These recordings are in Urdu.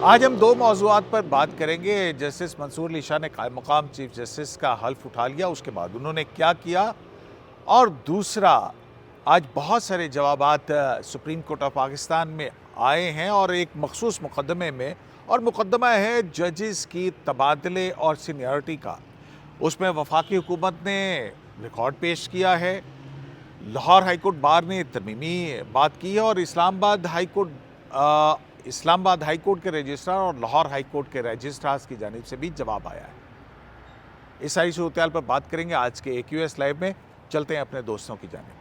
آج ہم دو موضوعات پر بات کریں گے۔ جسٹس منصور علی شاہ نے قائم مقام چیف جسٹس کا حلف اٹھا لیا، اس کے بعد انہوں نے کیا کیا، اور دوسرا آج بہت سارے جوابات سپریم کورٹ آف پاکستان میں آئے ہیں اور ایک مخصوص مقدمے میں، اور مقدمہ ہے ججز کی تبادلے اور سینیورٹی کا۔ اس میں وفاقی حکومت نے ریکارڈ پیش کیا ہے، لاہور ہائی کورٹ بار نے ترمیمی بات کی ہے، اور اسلام آباد ہائی کورٹ کے رجسٹرار اور لاہور ہائی کورٹ کے رجسٹرارز کی جانب سے بھی جواب آیا ہے۔ اس ساری صورتحال پر بات کریں گے آج کے AQS لائیو میں۔ چلتے ہیں اپنے دوستوں کی جانب۔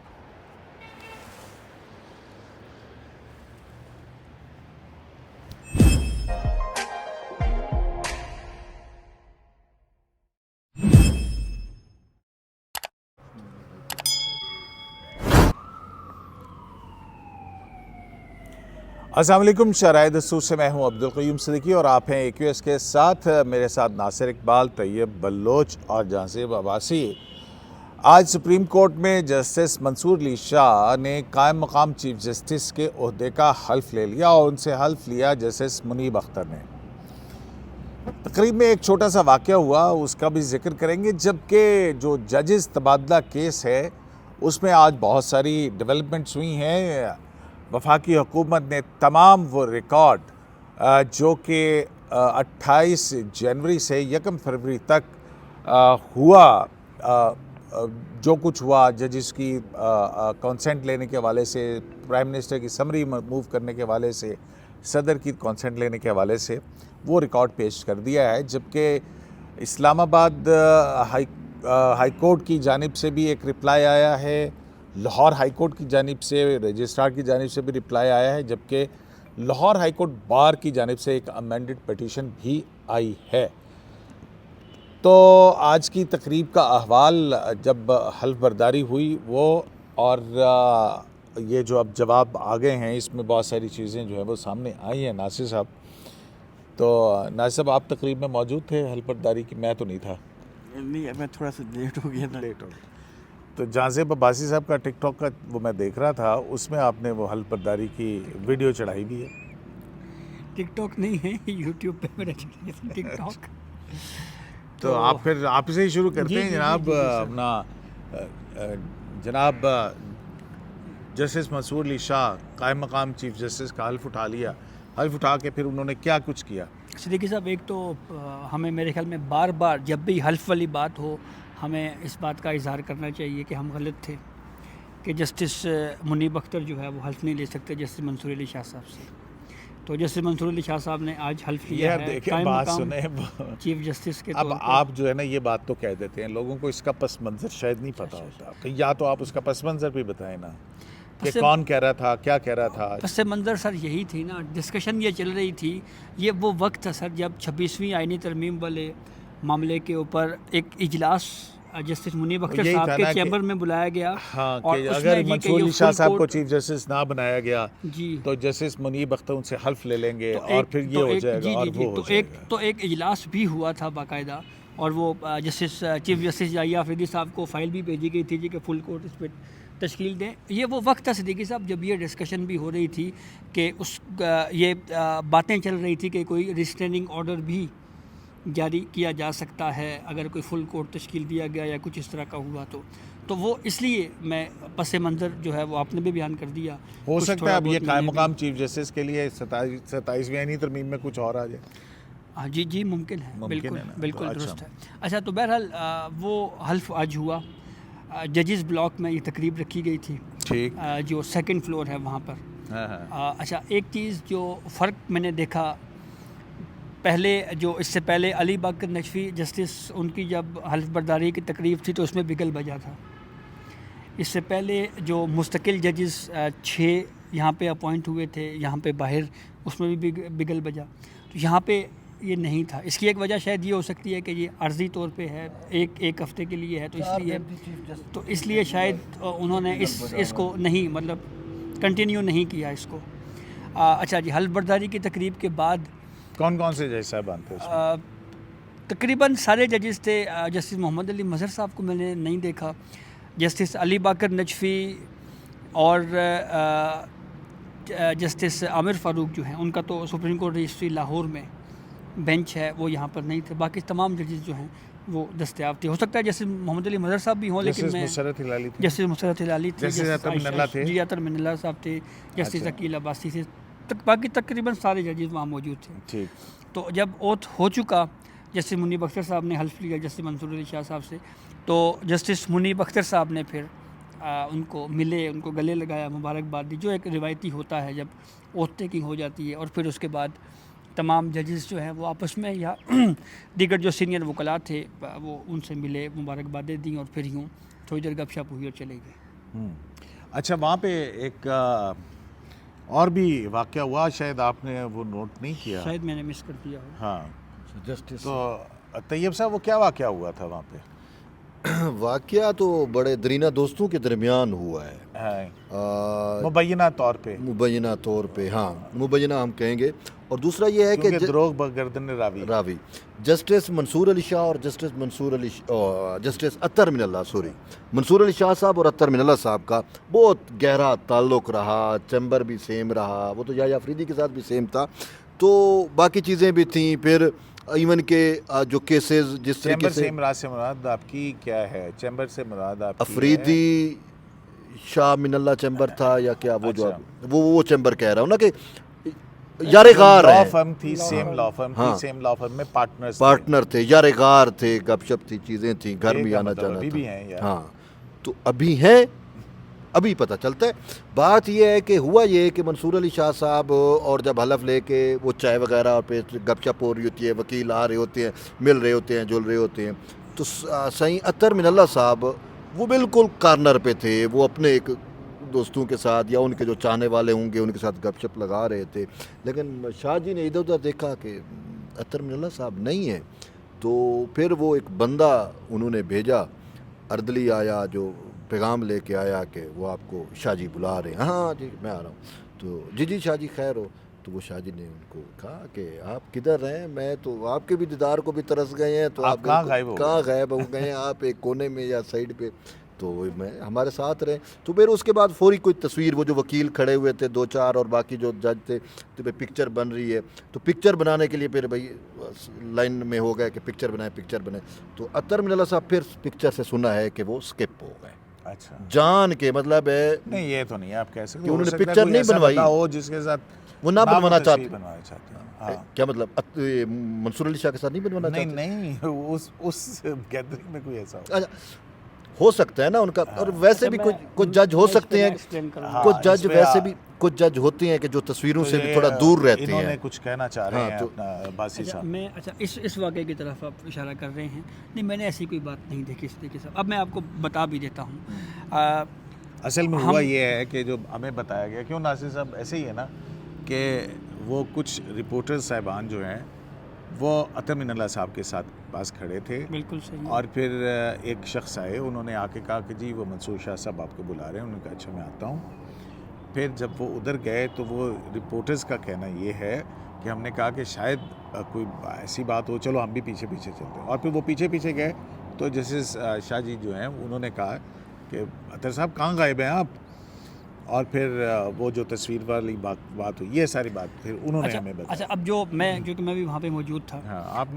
السلام علیکم، شرائع دستور سے میں ہوں عبدالقیوم صدیقی اور آپ ہیں AQS کے ساتھ۔ میرے ساتھ ناصر اقبال، طیب بلوچ اور جہانزیب عباسی۔ آج سپریم کورٹ میں جسٹس منصور علی شاہ نے قائم مقام چیف جسٹس کے عہدے کا حلف لے لیا، اور ان سے حلف لیا جسٹس منیب اختر نے۔ تقریب میں ایک چھوٹا سا واقعہ ہوا، اس کا بھی ذکر کریں گے، جبکہ جو ججز تبادلہ کیس ہے اس میں آج بہت ساری ڈیولپمنٹس ہوئی ہیں۔ وفاقی حکومت نے تمام وہ ریکارڈ جو کہ 28 جنوری سے 1 فروری تک ہوا، جو کچھ ہوا ججز کی کنسنٹ لینے کے حوالے سے، پرائم منسٹر کی سمری موو کرنے کے حوالے سے، صدر کی کنسنٹ لینے کے حوالے سے، وہ ریکارڈ پیش کر دیا ہے۔ جبکہ اسلام آباد ہائی کورٹ کی جانب سے بھی ایک رپلائی آیا ہے، لاہور ہائی کورٹ کی جانب سے، رجسٹرار کی جانب سے بھی رپلائی آیا ہے، جبکہ لاہور ہائی کورٹ بار کی جانب سے ایک امینڈڈ پٹیشن بھی آئی ہے۔ تو آج کی تقریب کا احوال جب حلف برداری ہوئی وہ، اور یہ جو اب جواب آگے ہیں اس میں بہت ساری چیزیں جو ہے وہ سامنے آئی ہیں۔ ناصر صاحب، تو ناصر صاحب آپ تقریب میں موجود تھے حلف برداری کی؟ میں تو نہیں تھا، نہیں، میں تھوڑا سا لیٹ ہو گیا تھا۔ تو جہانزیب عباسی صاحب کا ٹک ٹاک کا وہ میں دیکھ رہا تھا، اس میں آپ نے وہ حلف برداری کی ویڈیو چڑھائی بھی ہے۔ ٹک ٹاک نہیں ہے، یوٹیوب پہ میرا ٹک ٹاک۔ تو آپ پھر آپ سے ہی شروع کرتے ہیں جناب۔ اپنا جناب جسٹس منصور علی شاہ قائم مقام چیف جسٹس کا حلف اٹھا لیا، حلف اٹھا کے پھر انہوں نے کیا کچھ کیا؟ صدیقی صاحب، ایک تو ہمیں میرے خیال میں بار بار جب بھی حلف والی بات ہو ہمیں اس بات کا اظہار کرنا چاہیے کہ ہم غلط تھے، کہ جسٹس منیب اختر جو ہے وہ حلف نہیں لے سکتے جسٹس منصور علی شاہ صاحب سے۔ تو جسٹس منصور علی شاہ صاحب نے آج حلف لیا ہے قائم مقام چیف جسٹس کے طور پر۔ اب آپ جو ہے نا یہ بات تو کہہ دیتے ہیں، لوگوں کو اس کا پس منظر شاید نہیں پتہ ہوتا، کہ یا تو آپ اس کا پس منظر بھی بتائیں نا، کہ کون کہہ رہا تھا، کیا کہہ رہا تھا۔ پس منظر سر یہی تھی نا، ڈسکشن یہ چل رہی تھی، یہ وہ وقت تھا سر جب 26ویں آئینی ترمیم والے معاملے کے اوپر ایک اجلاس جسٹس منیب اختر صاحب کے چیمبر میں بلایا گیا۔ ہاں، کہ اگر منصور علی شاہ صاحب کو چیف جسٹس نہ بنایا گیا تو جسٹس منیب اختر ان سے حلف لے لیں گے، اور پھر یہ ہو جائے گا اور وہ ہو جائے گا۔ تو ایک اجلاس بھی ہوا تھا باقاعدہ، اور وہ جسٹس چیف جسٹس یحییٰ آفریدی صاحب کو فائل بھی بھیجی گئی تھی کہ فل کورٹ اس پہ تشکیل دیں۔ یہ وہ وقت تھا صدیقی صاحب جب یہ ڈسکشن بھی ہو رہی تھی کہ یہ باتیں چل رہی تھی کہ کوئی ریسٹریننگ آرڈر بھی جاری کیا جا سکتا ہے اگر کوئی فل کورٹ تشکیل دیا گیا یا کچھ اس طرح کا ہوا تو وہ اس لیے میں پس منظر جو ہے وہ آپ نے بھی بیان کر دیا۔ ہو سکتا ہے اب یہ قائم مقام چیف جسٹس کے لیے 27ویں آئینی ترمیم میں کچھ اور آ جائے۔ جی ممکن ہے، بالکل درست ہے۔ اچھا، تو بہرحال وہ حلف آج ہوا، ججز بلاک میں یہ تقریب رکھی گئی تھی، جو 2nd فلور ہے وہاں پر۔ اچھا، ایک چیز جو فرق میں نے دیکھا، پہلے جو اس سے پہلے علی باقر نجفی جسٹس، ان کی جب حلف برداری کی تقریب تھی تو اس میں بگل بجا تھا۔ اس سے پہلے جو مستقل ججز 6 یہاں پہ اپوائنٹ ہوئے تھے یہاں پہ باہر، اس میں بھی بگل بجا، تو یہاں پہ یہ نہیں تھا۔ اس کی ایک وجہ شاید یہ ہو سکتی ہے کہ یہ عارضی طور پہ ہے، ایک ہفتے کے لیے ہے، تو اس لیے شاید انہوں نے اس کو نہیں، مطلب کنٹینیو نہیں کیا اس کو۔ اچھا جی، حلف برداری کی تقریب کے بعد کون سے جج صاحبان تھے؟ تقریباً سارے ججز تھے۔ جسٹس محمد علی مظہر صاحب کو میں نے نہیں دیکھا، جسٹس علی باقر نجفی اور جسٹس عامر فاروق جو ہیں ان کا تو سپریم کورٹ رجسٹری لاہور میں بینچ ہے، وہ یہاں پر نہیں تھے. باقی تمام ججز جو ہیں وہ دستیاب تھے. ہو سکتا ہے جیسے محمد علی مظہر صاحب بھی ہوں، لیکن میں مسرت ہلالی تھے، جسٹس مسرت ہلالی تھے، جسٹس عطر من اللہ تھے، جی عطر من اللہ صاحب تھے، جسٹس عقیل عباسی تھے، باقی تقریباً سارے ججز وہاں موجود تھے. ٹھیک. تو جب اوتھ ہو چکا، جسٹس منیب اختر صاحب نے حلف لیا جسٹس منصور علی شاہ صاحب سے، تو جسٹس منیب اختر صاحب نے پھر ان کو ملے، ان کو گلے لگایا، مبارکباد دی، جو ایک روایتی ہوتا ہے جب اوتھ ٹیکنگ ہو جاتی ہے. اور پھر اس کے بعد تمام ججز جو ہیں وہ آپس میں یا دیگر جو سینئر وکلاء تھے وہ ان سے ملے، مبارکبادیں دیں، اور پھر یوں تھوڑی دیر گپ شپ ہوئی اور چلے گئے. اچھا، وہاں پہ ایک اور بھی واقعہ ہوا، شاید آپ نے وہ نوٹ نہیں کیا، شاید میں نے مس کر دیا ہو. ہاں جسٹس تو طیب صاحب وہ کیا واقعہ ہوا تھا وہاں پہ؟ واقعہ تو بڑے درینہ دوستوں کے درمیان ہوا ہے، مبینہ طور پہ، مبینہ طور پہ، ہاں مبینہ ہم کہیں گے. اور دوسرا یہ ہے کہ دروغ بگردن راوی جسٹس منصور علی شاہ اور جسٹس عطر من اللہ، منصور علی شاہ صاحب اور عطر من اللہ صاحب کا بہت گہرا تعلق رہا، چیمبر بھی سیم رہا، وہ تو یحییٰ افریدی کے ساتھ بھی سیم تھا، تو باقی چیزیں بھی تھیں. پھر ایون کے جو کیسز جس طریقے سے چیمبر سے مراد آپ کی کیا ہے؟ چیمبر سے مراد آپ افریدی شاہ من اللہ چیمبر تھا یا کیا، وہ جو وہ چیمبر کہہ رہا ہوں نا کہ یار غار ہے، لا فرم تھی، سیم لا فرم تھی، سیم لا فرم میں پارٹنر تھے، یار غار تھے، گپ شپ تھی، چیزیں تھیں، گھر بھی آنا جانا ابھی بھی تھا. ہیں، ہاں تو ابھی ہیں، ابھی پتہ چلتا ہے. بات یہ ہے کہ ہوا یہ کہ منصور علی شاہ صاحب اور جب حلف لے کے وہ چائے وغیرہ اور پھر گپ شپ ہو رہی ہوتی ہے، وکیل آ رہے ہوتے ہیں، مل رہے ہوتے ہیں، جل رہے ہوتے ہیں، تو سائیں عطر من اللہ صاحب وہ بالکل کارنر پہ تھے، وہ اپنے ایک دوستوں کے ساتھ یا ان کے جو چاہنے والے ہوں گے ان کے ساتھ گپ شپ لگا رہے تھے. لیکن شاہ جی نے ادھر ادھر دیکھا کہ عطر من اللہ صاحب نہیں ہیں، تو پھر وہ ایک بندہ انہوں نے بھیجا، اردلی آیا جو پیغام لے کے آیا کہ وہ آپ کو شاہ جی بلا رہے ہیں. ہاں جی میں آ رہا ہوں. تو جی شاہ جی خیر ہو. تو وہ شاہ جی نے ان کو کہا کہ آپ کدھر ہیں، میں تو آپ کے بھی دیدار کو بھی ترس گئے ہیں، تو آپ کہاں غائب ہو گئے ہیں، آپ ایک کونے میں یا سائڈ پہ، تو میں ہمارے ساتھ رہے. تو پھر اس کے بعد فوری کوئی تصویر، وہ جو وکیل کھڑے ہوئے تھے 2-4 اور باقی جو جج تھے، تو پھر پکچر بن رہی ہے. تو پکچر بنانے کے لیے پھر بھائی لائن میں ہو گئے کہ پکچر بنائیں. تو عطر من اللہ صاحب پھر پکچر سے سنا ہے کہ وہ اسکپ ہو گئے. اچھا، جان کے مطلب ہے نہیں، یہ تو نہیں آپ کہہ سکتے کہ انہوں نے پکچر نہیں بنوائی ہو جس کے ساتھ وہ نہ بنوانا چاہتے ہیں. کیا مطلب منصور علی شاہ کے ساتھ نہیں بنوانا چاہتے؟ نہیں، اس گیدرنگ میں کوئی ایسا ہو سکتا ہے نا ان کا. اور ویسے بھی کچھ جج ہو سکتے ہیں، کچھ جج ویسے بھی کچھ جج ہوتے ہیں کہ جو تصویروں سے بھی تھوڑا دور رہتے ہیں. انہوں نے کچھ کہنا چاہ رہے ہیں اپنا باسی صاحب. میں اس واقعے کی طرف آپ اشارہ کر رہے ہیں. نہیں، میں نے ایسی کوئی بات نہیں دیکھی اس طریقے سے. اب میں آپ کو بتا بھی دیتا ہوں. اصل میں ہوا یہ ہے کہ جو ہمیں بتایا گیا، کیوں ناصر صاحب ایسے ہی ہے نا کہ وہ کچھ رپورٹر صاحبان جو ہیں وہ عطر من اللہ صاحب کے ساتھ پاس کھڑے تھے. بالکل صحیح. اور پھر ایک شخص آئے، انہوں نے آ کے کہا کہ جی وہ منصور شاہ صاحب آپ کو بلا رہے ہیں. انہوں نے کہا اچھا میں آتا ہوں. پھر جب وہ ادھر گئے تو وہ رپورٹرز کا کہنا یہ ہے کہ ہم نے کہا کہ شاید کوئی ایسی بات ہو، چلو ہم بھی پیچھے چلتے ہیں. اور پھر وہ پیچھے گئے تو جیسے شاہ جی جو ہیں انہوں نے کہا کہ عطر صاحب کہاں غائب ہیں آپ. اور پھر وہ جو تصویر والی بات ہوئی، یہ ساری بات پھر انہوں نے ہمیں بتایا. اچھا، اب جو کیونکہ میں بھی وہاں پہ موجود تھا. ہاں، آپ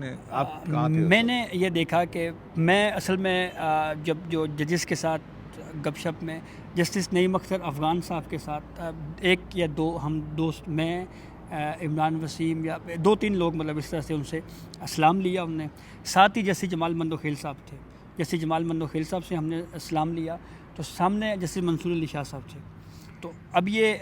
کہاں تھے؟ میں نے یہ دیکھا کہ میں اصل میں جب جو ججز کے ساتھ گپ شپ میں جسٹس نعیم اختر افغان صاحب کے ساتھ 1 یا 2 ہم دوست، میں عمران وسیم یا 2-3 لوگ مطلب اس طرح سے ان سے اسلام لیا. انہوں نے ساتھ ہی جسٹس جمال مندوخیل صاحب تھے. جسٹس جمال مندوخیل صاحب سے ہم نے اسلام لیا. تو سامنے جسٹس منصور علی شاہ صاحب تھے. تو اب یہ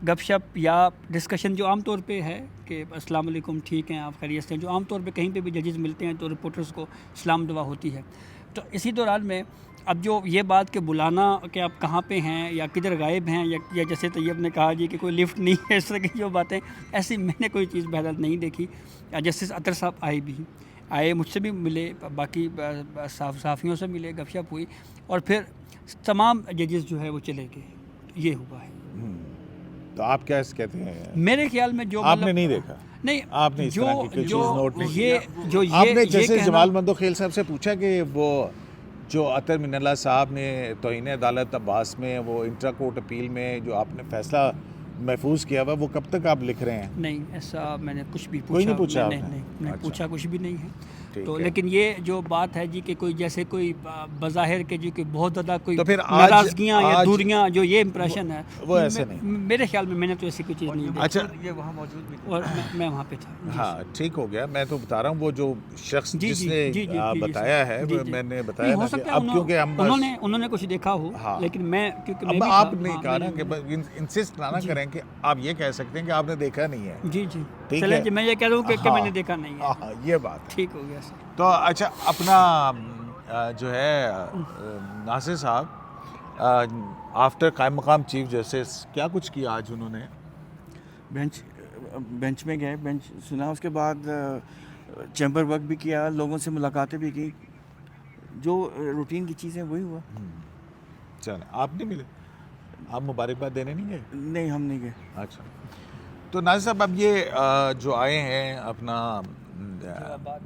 گپ شپ یا ڈسکشن جو عام طور پہ ہے کہ السلام علیکم، ٹھیک ہیں آپ، خیریت سے، جو عام طور پہ کہیں پہ بھی ججز ملتے ہیں تو رپورٹرز کو اسلام دعا ہوتی ہے. تو اسی دوران میں اب جو یہ بات کہ بلانا کہ آپ کہاں پہ ہیں یا کدھر غائب ہیں یا جیسے طیب نے کہا جی کہ کوئی لفٹ نہیں ہے، اس طرح کی جو باتیں، ایسی میں نے کوئی چیز بہرحال نہیں دیکھی. جسٹس عطر صاحب آئے مجھ سے بھی ملے، باقی صحافیوں سے ملے، گپ شپ ہوئی، اور پھر تمام ججز جو ہے وہ چلے گئے. یہ ہوا ہے. تو آپ کیا کہتے ہیں؟ میرے خیال میں جو آپ نے نہیں دیکھا، نہیں، آپ نے اس طرح کی کوئی چیز نوٹ نہیں کی. آپ نے جیسے جمال مندوخیل صاحب سے پوچھا کہ وہ جو عطر من اللہ صاحب نے توہین عدالت عباس میں وہ انٹرا کورٹ اپیل میں جو آپ نے فیصلہ محفوظ کیا ہوا، وہ کب تک آپ لکھ رہے ہیں؟ نہیں، ایسا میں نے کچھ بھی کوئی نہیں پوچھا آپ نے؟ نہیں پوچھا کچھ بھی نہیں ہے. تو ہے. لیکن یہ جو بات ہے جی کہ کوئی جیسے کوئی بظاہر کے جی کہ بہت زیادہ کوئی تو پھر آج- ناراضگیاں یا آج- دوریاں، جو یہ امپریشن ہے وہ ایسے نہیں. میرے خیال میں نے تو ایسی کوئی چیز نہیں دیکھی. اچھا یہ وہاں موجود بھی تھے. اور میں وہاں پہ تھا. ہاں ٹھیک ہو گیا. میں تو بتا رہا ہوں وہ جو شخص جی جس جی نے جی جی جی بتایا ہے جی جی. میں نے بتایا نہیں، ہو نا کہ سکتا ہے اب کیونکہ ہم انہوں نے کچھ دیکھا ہو، ہاں. لیکن میں کیونکہ میں اب بھی آپ تھا، نے ہاں، کہا نا میں کہ انسسٹ نہ کریں کہ آپ یہ کہہ سکتے ہیں کہ آپ نے دیکھا نہیں ہے. جی جی ٹھیک چلیں ہے. جی، میں یہ کہہ رہا ہوں کہ میں نے دیکھا نہیں ہے. ہاں یہ بات ہے. ٹھیک ہو گیا سر. تو اچھا اپنا جو ہے ناصر صاحب آفٹر قائم مقام چیف جسٹس کیا کچھ کیا آج انہوں نے؟ بینچ میں گئے، بینچ سنا، اس کے بعد چیمبر ورک بھی کیا، لوگوں سے ملاقاتیں بھی کی، جو روٹین کی چیزیں وہی ہوا. چلیں آپ نہیں ملے؟ آپ مبارکباد دینے نہیں گئے؟ نہیں، ہم نہیں گئے. اچھا. تو ناصر صاحب اب یہ جو آئے ہیں اپنا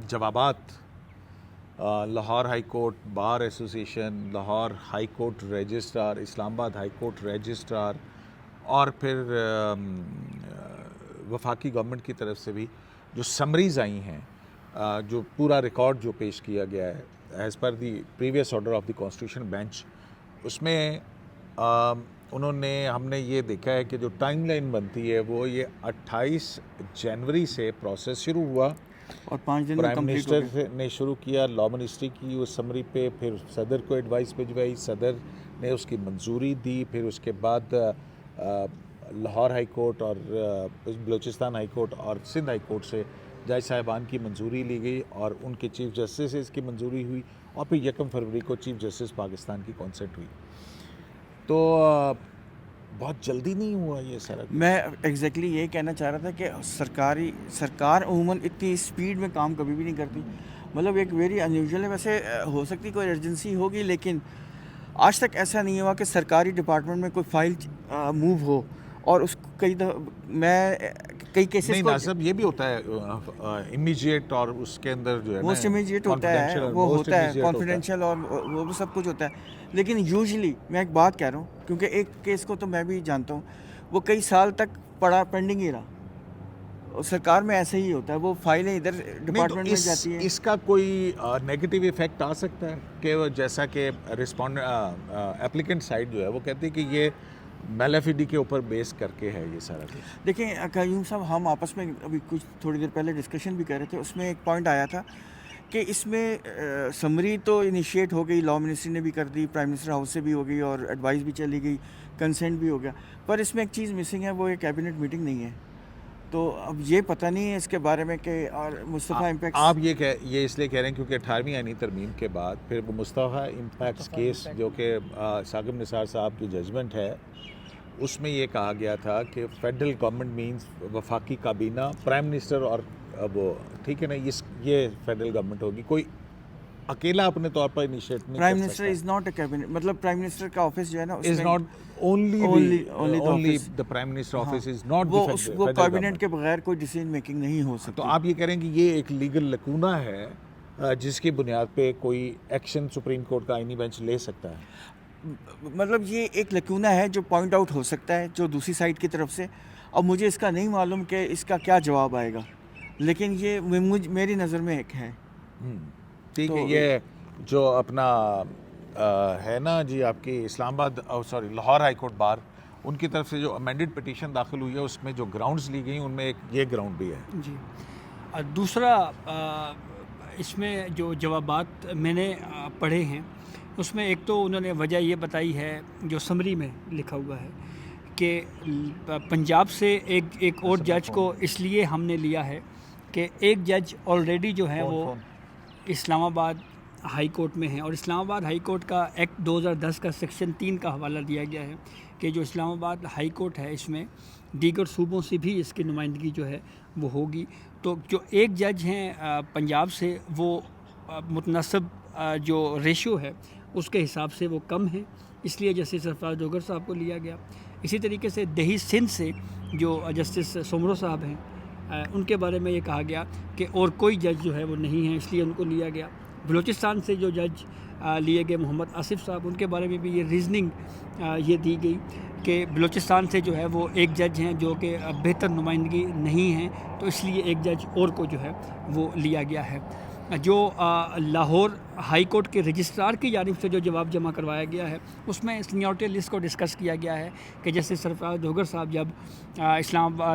جوابات، Lahore high court bar association, Lahore high court registrar, Islamabad high court registrar, اور پھر وفاقی گورنمنٹ کی طرف سے بھی جو سمریز آئی ہیں، جو پورا ریکارڈ جو پیش کیا گیا ہے as per the previous order of the constitution bench, اس میں انہوں نے، ہم نے یہ دیکھا ہے کہ جو ٹائم لائن بنتی ہے وہ یہ 28 جنوری سے پروسیس شروع ہوا، اور 5 دن میں پرائم کمپلیٹ ہو منسٹر گیا. نے شروع کیا، لا منسٹری کی اس سمری پہ، پھر صدر کو ایڈوائس بھجوائی، صدر نے اس کی منظوری دی، پھر اس کے بعد لاہور ہائی کورٹ اور بلوچستان ہائی کورٹ اور سندھ ہائی کورٹ سے جج صاحبان کی منظوری لی گئی، اور ان کے چیف جسٹس سے اس کی منظوری ہوئی، اور پھر 1 فروری کو چیف جسٹس پاکستان کی کانسیپٹ ہوئی. تو بہت جلدی نہیں ہوا یہ سارا؟ میں ایگزیکٹلی یہ کہنا چاہ رہا تھا کہ سرکار عموماً اتنی اسپیڈ میں کام کبھی بھی نہیں کرتی. مطلب ایک ویری انیوژل ہے. ویسے ہو سکتی کوئی ایمرجنسی ہوگی، لیکن آج تک ایسا نہیں ہوا کہ سرکاری ڈپارٹمنٹ میں کوئی فائل موو ہو اور اس کو کئی کیسز نہیں کو ناصب یہ بھی ہوتا ہے امیجیٹ، اور اس کے اندر جو ہے موسٹ امیجیٹ ہوتا ہے، وہ ہوتا ہے کانفیڈینشیل، اور وہ سب کچھ ہوتا ہے. لیکن یوزلی میں ایک بات کہہ رہا ہوں، کیونکہ ایک کیس کو تو میں بھی جانتا ہوں، وہ کئی سال تک پینڈنگ ہی رہا. سرکار میں ایسے ہی ہوتا ہے، وہ فائلیں ادھر ڈپارٹمنٹ میں جاتی ہیں. اس کا کوئی نیگیٹو ایفیکٹ آ سکتا ہے کہ جیسا کہ ایپلیکنٹ سائڈ جو ہے وہ کہتی ہے کہ یہ میلیفیڈی کے اوپر بیس کر کے ہے یہ سارا کچھ؟ دیکھیں قیوم صاحب، ہم آپس میں ابھی کچھ تھوڑی دیر پہلے ڈسکشن بھی کر رہے تھے، اس میں ایک پوائنٹ آیا تھا کہ اس میں سمری تو انیشیٹ ہو گئی، لا منسٹری نے بھی کر دی، پرائم منسٹر ہاؤس سے بھی ہو گئی، اور ایڈوائس بھی چلی گئی، کنسنٹ بھی ہو گیا، پر اس میں ایک چیز مسنگ ہے، وہ ایک کیبنٹ میٹنگ نہیں ہے. تو اب یہ پتہ نہیں ہے اس کے بارے میں کہ اور مصطفیٰ امپیکٹس، آپ یہ اس لیے کہہ رہے ہیں کیونکہ 18ویں آئینی ترمیم کے بعد پھر وہ مصطفیٰ امپیکٹس کیس جو کہ ثاقب نثار صاحب کی ججمنٹ ہے، اس میں یہ کہا گیا تھا کہ فیڈرل گورنمنٹ مینز وفاقی کابینہ، پرائم منسٹر، اور وہ ٹھیک ہے نا، یہ فیڈرل گورنمنٹ ہوگی، کوئی اکیلا اپنے طور پر انیشیٹ نہیں پرائم کر منسٹر سکتا. از ناٹ اے کیبنٹ، مطلب پرائم منسٹر کا آفس جو ہے نا، is not only the prime minister office is not وہ the وہ federal کیبنٹ government. کے بغیر کوئی ڈیسیژن میکنگ نہیں ہو سکتی. تو آپ یہ کہہ رہے ہیں کہ یہ ایک لیگل لکونہ ہے جس کی بنیاد پہ کوئی ایکشن سپریم کورٹ کا آئینی بینچ لے سکتا ہے؟ مطلب یہ ایک لکونہ ہے جو پوائنٹ آؤٹ ہو سکتا ہے جو دوسری سائڈ کی طرف سے. اب مجھے اس کا نہیں معلوم کہ اس کا کیا جواب آئے گا، لیکن یہ میری نظر میں ایک ہے. ٹھیک ہے. یہ جو اپنا ہے نا جی آپ کی اسلام آباد لاہور ہائی کورٹ بار، ان کی طرف سے جو امینڈڈ پٹیشن داخل ہوئی ہے، اس میں جو گراؤنڈز لی گئی ان میں ایک یہ گراؤنڈ بھی ہے. جی. دوسرا اس میں جو جوابات میں نے پڑھے ہیں، اس میں ایک تو انہوں نے وجہ یہ بتائی ہے جو سمری میں لکھا ہوا ہے کہ پنجاب سے ایک اور جج کو اس لیے ہم نے لیا ہے کہ ایک جج آلریڈی جو ہے وہ اسلام آباد ہائی کورٹ میں ہیں، اور اسلام آباد ہائی کورٹ کا ایکٹ 2010 کا سیکشن 3 کا حوالہ دیا گیا ہے کہ جو اسلام آباد ہائی کورٹ ہے، اس میں دیگر صوبوں سے بھی اس کی نمائندگی جو ہے وہ ہوگی. تو جو ایک جج ہیں پنجاب سے، وہ متناسب جو ریشو ہے اس کے حساب سے وہ کم ہے، اس لیے جسٹس سرفراز ڈوگر صاحب کو لیا گیا. اسی طریقے سے دیہی سندھ سے جو جسٹس سومرو صاحب ہیں، ان کے بارے میں یہ کہا گیا کہ اور کوئی جج جو ہے وہ نہیں ہے، اس لیے ان کو لیا گیا. بلوچستان سے جو جج لیے گئے محمد آصف صاحب، ان کے بارے میں بھی یہ ریزننگ یہ دی گئی کہ بلوچستان سے جو ہے وہ ایک جج ہیں جو کہ بہتر نمائندگی نہیں ہیں، تو اس لیے ایک جج اور کو جو ہے وہ لیا گیا ہے. جو لاہور ہائی کورٹ کے رجسٹرار کی جانب سے جو جواب جمع کروایا گیا ہے اس میں سینیورٹی لسٹ کو ڈسکس کیا گیا ہے کہ جیسے سرفراز ڈوگر صاحب جب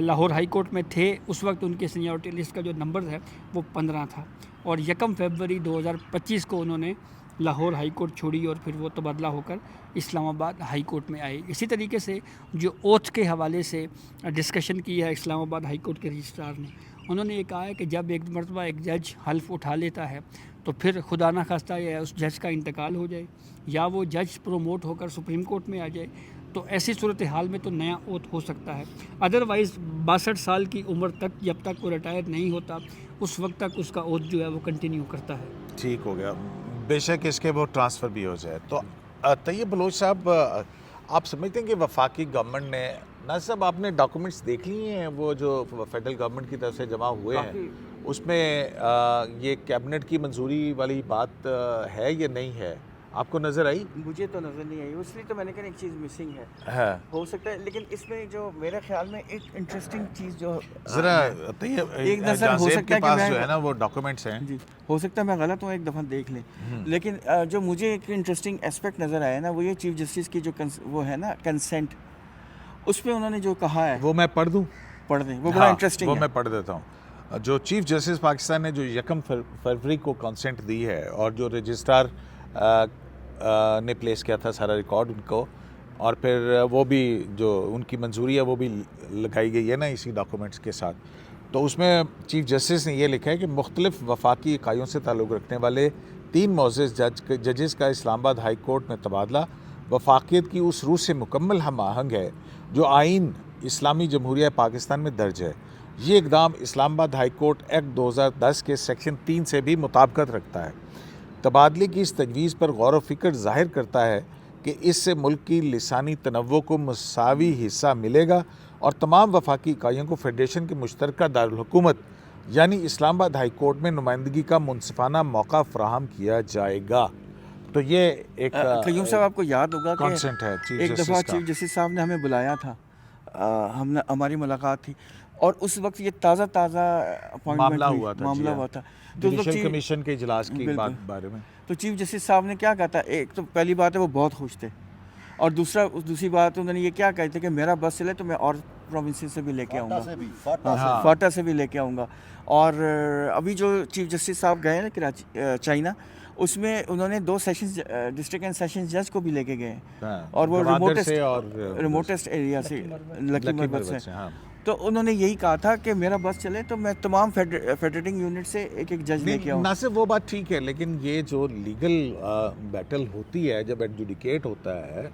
لاہور ہائی کورٹ میں تھے اس وقت ان کے سینیورٹی لسٹ کا جو نمبر ہے وہ 15 تھا، اور 1 فروری 2025 کو انہوں نے لاہور ہائی کورٹ چھوڑی اور پھر وہ تبادلہ ہو کر اسلام آباد ہائی کورٹ میں آئی. اسی طریقے سے جو اوتھ کے حوالے سے ڈسکشن کی ہے اسلام آباد ہائی کورٹ کے رجسٹرار نے، انہوں نے یہ کہا ہے کہ جب ایک مرتبہ ایک جج حلف اٹھا لیتا ہے تو پھر خدا نہ خواستہ یا اس جج کا انتقال ہو جائے یا وہ جج پروموٹ ہو کر سپریم کورٹ میں آ جائے تو ایسی صورتحال میں تو نیا اوتھ ہو سکتا ہے. ادروائز 62 سال کی عمر تک جب تک وہ ریٹائر نہیں ہوتا اس وقت تک اس کا اوتھ جو ہے وہ کنٹینیو کرتا ہے. ٹھیک ہو گیا، بے شک اس کے وہ ٹرانسفر بھی ہو جائے. تو طیب بلوچ صاحب، آپ سمجھتے ہیں کہ وفاقی گورنمنٹ نے ناصر صاحب آپ نے ڈاکومنٹس دیکھ لیے ہیں وہ جو فیڈرل گورنمنٹ کی طرف سے جمع ہوئے ہیں، اس میں یہ کیبنٹ کی منظوری والی بات ہے یا نہیں ہے؟ آپ کو نظر آئی؟ مجھے تو نظر نہیں آئی، اس لیے تو میں نے کہا ایک چیز مسنگ ہے، ہو سکتا ہے. لیکن اس میں جو میرے خیال میں ایک انٹرسٹنگ چیز جو ذرا ایک نظر ہو سکتا ہے کہ پاس جو ہے نا وہ ڈاکومنٹس ہیں، جی ہو سکتا ہے میں غلط ہوں، ایک دفعہ دیکھ لیں. لیکن جو مجھے ایک انٹرسٹنگ اسپیکٹ نظر آیا نا وہ یہ چیف جسٹس کی جو وہ ہے نا کنسنٹ، اس پہ انہوں نے جو کہا ہے وہ میں پڑھ دوں؟ پڑھ دیں، وہ بڑا انٹرسٹنگ ہے. وہ میں پڑھ دیتا ہوں. جو چیف جسٹس پاکستان نے جو 1 فروری کو کنسنٹ دی ہے اور جو رجسٹرار نے پلیس کیا تھا سارا ریکارڈ ان کو، اور پھر وہ بھی جو ان کی منظوری ہے وہ بھی لگائی گئی ہے نا اسی ڈاکومنٹس کے ساتھ، تو اس میں چیف جسٹس نے یہ لکھا ہے کہ مختلف وفاقی اکائیوں سے تعلق رکھنے والے 3 معزز ججز کا اسلام آباد ہائی کورٹ میں تبادلہ وفاقیت کی اس روح سے مکمل ہم آہنگ ہے جو آئین اسلامی جمہوریہ پاکستان میں درج ہے. یہ اقدام اسلام آباد ہائی کورٹ ایکٹ 2010 کے سیکشن 3 سے بھی مطابقت رکھتا ہے. تبادلے کی اس تجویز پر غور و فکر ظاہر کرتا ہے کہ اس سے ملک کی لسانی تنوع کو مساوی حصہ ملے گا اور تمام وفاقی اکائیوں کو فیڈریشن کے مشترکہ دارالحکومت یعنی اسلام آباد ہائی کورٹ میں نمائندگی کا منصفانہ موقع فراہم کیا جائے گا. تو یہ ایک قیوم صاحب آپ کو یاد ہوگا کانسنٹ ہے کہ ایک دفعہ چیف جسٹس صاحب نے ہمیں بلایا تھا، ہماری ملاقات تھی اور اس وقت یہ تازہ معاملہ ہوا تھا تو جوڈیشل کمیشن کے اجلاس کی بارے میں. تو چیف جسٹس صاحب نے کیا کہا تھا، ایک تو پہلی بات ہے وہ بہت خوش تھے، اور دوسری بات انہوں نے یہ کیا کہا تھا کہ میرا بس چلے تو میں اور پروونسز سے بھی لے کے آؤں گا، فاٹا سے بھی لے کے آؤں گا. اور ابھی جو چیف جسٹس صاحب گئے نا کراچی چائنا، اس میں انہوں نے 2 سیشنز ڈسٹرکٹ اینڈ سیشنز جج کو بھی لے کے گئے اور وہ ریموٹسٹ ایریا سے لکی مربت سے. تو انہوں نے یہی کہا تھا کہ میرا بس چلے تو میں تمام فیڈریٹنگ یونٹ سے ایک جج لے کے آؤں. نہ صرف وہ بات ٹھیک ہے، لیکن یہ جو لیگل بیٹل ہوتی ہے جب ایڈجوڈیکیٹ ہوتا ہے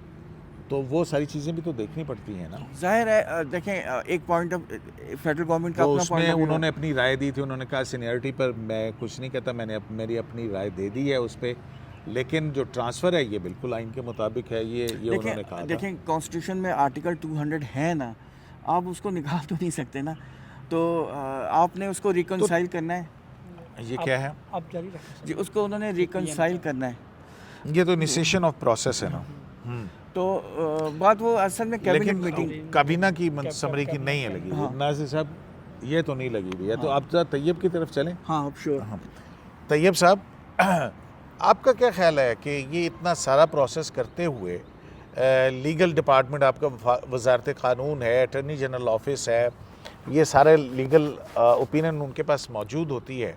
تو وہ ساری چیزیں بھی تو دیکھنی پڑتی ہیں نا. ظاہر ہے دیکھیں ایک پوائنٹ فیڈرل گورنمنٹ کا اپنا پوائنٹ ہے، انہوں نے اپنی رائے دی تھی، انہوں نے کہا سینیئرٹی پر میں کچھ نہیں کہتا، میں نے میری اپنی رائے دے دی ہے اس پہ، لیکن جو ٹرانسفر ہے یہ بالکل آئین کے مطابق ہے. یہ انہوں نے کہا تھا. دیکھیں کانسٹیٹیوشن میں آرٹیکل 200 ہے نا، آپ اس کو نکال تو نہیں سکتے نا، تو آپ نے اس کو ریکنسائل کرنا ہے. یہ کیا ہے؟ آپ جاری رکھیں جی، اس کو انہوں نے ریکنسائل کرنا ہے. یہ تو انیشیشن آف پروسیس ہے نا. تو بات وہ اصل میں کیبنٹ میٹنگ کابینہ کی سمری کی نہیں ہے لگی ہوئی. ناصر صاحب یہ تو نہیں لگی ہوئی ہے، تو آپ ذرا طیب کی طرف چلیں. ہاں شیور. طیب صاحب، آپ کا کیا خیال ہے کہ یہ اتنا سارا پروسیس کرتے ہوئے لیگل ڈپارٹمنٹ آپ کا وزارت قانون ہے، اٹارنی جنرل آفس ہے، یہ سارے لیگل اوپینین ان کے پاس موجود ہوتی ہے،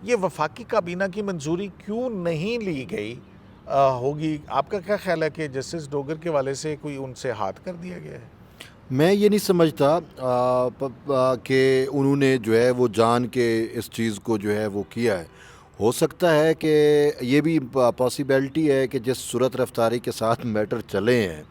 یہ وفاقی کابینہ کی منظوری کیوں نہیں لی گئی ہوگی؟ آپ کا کیا خیال ہے کہ جسٹس ڈوگر کے والے سے کوئی ان سے ہاتھ کر دیا گیا ہے؟ میں یہ نہیں سمجھتا کہ انہوں نے جو ہے وہ جان کے اس چیز کو جو ہے وہ کیا ہے. ہو سکتا ہے کہ یہ بھی پاسیبلٹی ہے کہ جس صورت رفتاری کے ساتھ میٹر چلے ہیں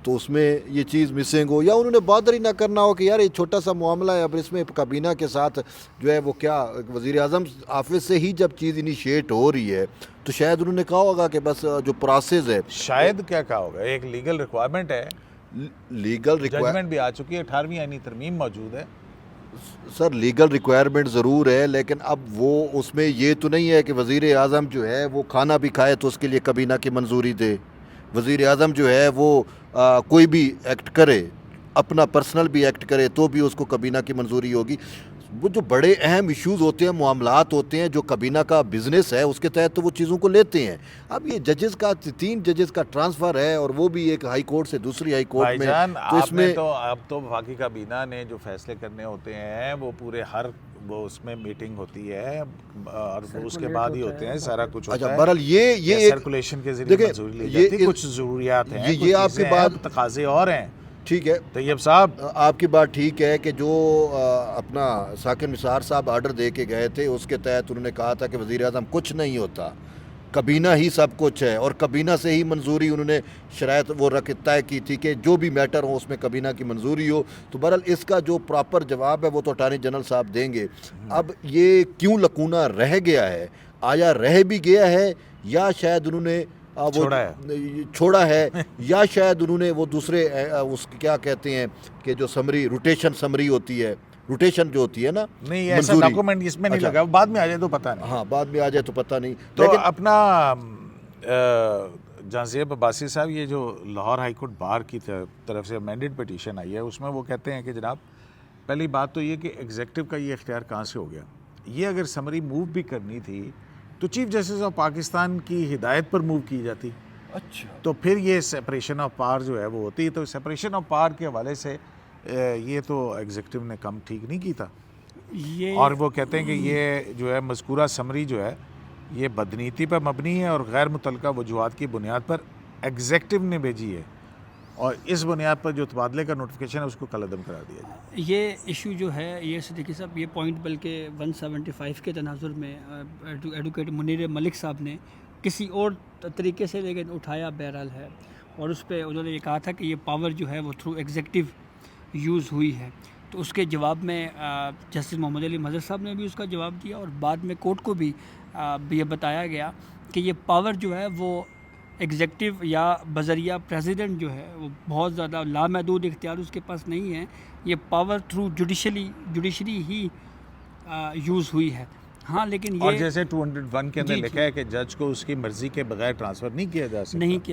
تو اس میں یہ چیز مسنگ ہو، یا انہوں نے بادر ہی نہ کرنا ہو کہ یار یہ چھوٹا سا معاملہ ہے، اب اس میں کابینہ کے ساتھ جو ہے وہ کیا وزیر اعظم آفس سے ہی جب چیز انیشیٹ ہو رہی ہے تو شاید انہوں نے کہا ہوگا کہ بس جو پروسیس ہے، شاید کیا کہا ہوگا، ایک لیگل ریکوائرمنٹ ہے، لیگل ججمنٹ بھی آ چکی ہے، 18ویں آئینی ترمیم موجود ہے. سر لیگل ریکوائرمنٹ ضرور ہے، لیکن اب وہ اس میں یہ تو نہیں ہے کہ وزیر اعظم جو ہے وہ کھانا بھی کھائے تو اس کے لیے کابینہ کی منظوری دے. وزیر اعظم جو ہے وہ کوئی بھی ایکٹ کرے, اپنا پرسنل بھی ایکٹ کرے, تو بھی اس کو کابینہ کی منظوری ہوگی. وہ جو بڑے اہم ایشوز ہوتے ہیں, معاملات ہوتے ہیں, جو کابینہ کا بزنس ہے, اس کے تحت تو وہ چیزوں کو لیتے ہیں. اب یہ ججز کا 3 ججز کا ٹرانسفر ہے, اور وہ بھی ایک ہائی کورٹ سے دوسری ہائی کورٹ میں, تو اس میں تو اب تو وفاقی کابینہ نے جو فیصلے کرنے ہوتے ہیں وہ پورے ہر وہ اس میں میٹنگ ہوتی ہے اور اس کے بعد ہی ہوتے ہیں, سارا کچھ ہوتا ہے. اچھا بہرحال یہ سرکولیشن کے ذریعے منظوری لی جاتی ہے, کچھ ضروریات ہیں, یہ آپ کی بات, تقاضے اور ہیں. ٹھیک ہے طیب صاحب, آپ کی بات ٹھیک ہے کہ جو اپنا ساکن نثار صاحب آرڈر دے کے گئے تھے, اس کے تحت انہوں نے کہا تھا کہ وزیر اعظم کچھ نہیں ہوتا, کابینہ ہی سب کچھ ہے, اور کابینہ سے ہی منظوری انہوں نے شرائط وہ طے کی تھی کہ جو بھی میٹر ہو اس میں کابینہ کی منظوری ہو. تو بہرحال اس کا جو پراپر جواب ہے وہ تو اٹارنی جنرل صاحب دیں گے. اب یہ کیوں لکونہ رہ گیا ہے, آیا رہ بھی گیا ہے یا شاید انہوں نے چھوڑا ہے, یا شاید انہوں نے وہ دوسرے اس کیا کہتے ہیں کہ جو سمری روٹیشن سمری ہوتی ہے, روٹیشن جو ہوتی ہے نا, نہیں ایسا ڈاکومنٹ اس میں نہیں لگا, بعد میں آ جائے تو پتہ نہیں. ہاں بعد میں آ جائے تو پتہ نہیں. تو اپنا جہاں زیب عباسی صاحب, یہ جو لاہور ہائی کورٹ بار کی طرف سے امینڈڈ پٹیشن آئی ہے, اس میں وہ کہتے ہیں کہ جناب پہلی بات تو یہ کہ ایگزیکٹو کا یہ اختیار کہاں سے ہو گیا. یہ اگر سمری موو بھی کرنی تھی تو چیف جسٹس آف پاکستان کی ہدایت پر موو کی جاتی. اچھا, تو پھر یہ سیپریشن آف پاور جو ہے وہ ہوتی. تو سیپریشن آف پاور کے حوالے سے یہ تو ایگزیکٹو نے کم ٹھیک نہیں کی تھا. اور وہ کہتے ہیں کہ یہ جو ہے مذکورہ سمری جو ہے یہ بدنیتی پر مبنی ہے اور غیر متعلقہ وجوہات کی بنیاد پر ایگزیکٹو نے بھیجی ہے, اور اس بنیاد پر جو تبادلے کا نوٹیفیکیشن ہے اس کو کالعدم کرا دیا جائے. یہ ایشو جو ہے یہ صدیقی صاحب, یہ پوائنٹ بلکہ 175 کے تناظر میں ایڈوکیٹ منیر ملک صاحب نے کسی اور طریقے سے لیکن اٹھایا بہرحال ہے, اور اس پہ انہوں نے یہ کہا تھا کہ یہ پاور جو ہے وہ تھرو ایگزیکٹو یوز ہوئی ہے. تو اس کے جواب میں جسٹس محمد علی مظہر صاحب نے بھی اس کا جواب دیا, اور بعد میں کورٹ کو بھی یہ بتایا گیا کہ یہ پاور جو ہے وہ ایگزیکٹو یا بذریعہ پریزیڈنٹ جو ہے وہ بہت زیادہ لامحدود اختیار اس کے پاس نہیں ہے. یہ پاور تھرو جوڈیشری ہی یوز ہوئی ہے. ہاں لیکن اور یہ جیسے 201 کے اندر لکھا ہے کہ جج کو اس کی مرضی کے بغیر ٹرانسفر نہیں کیا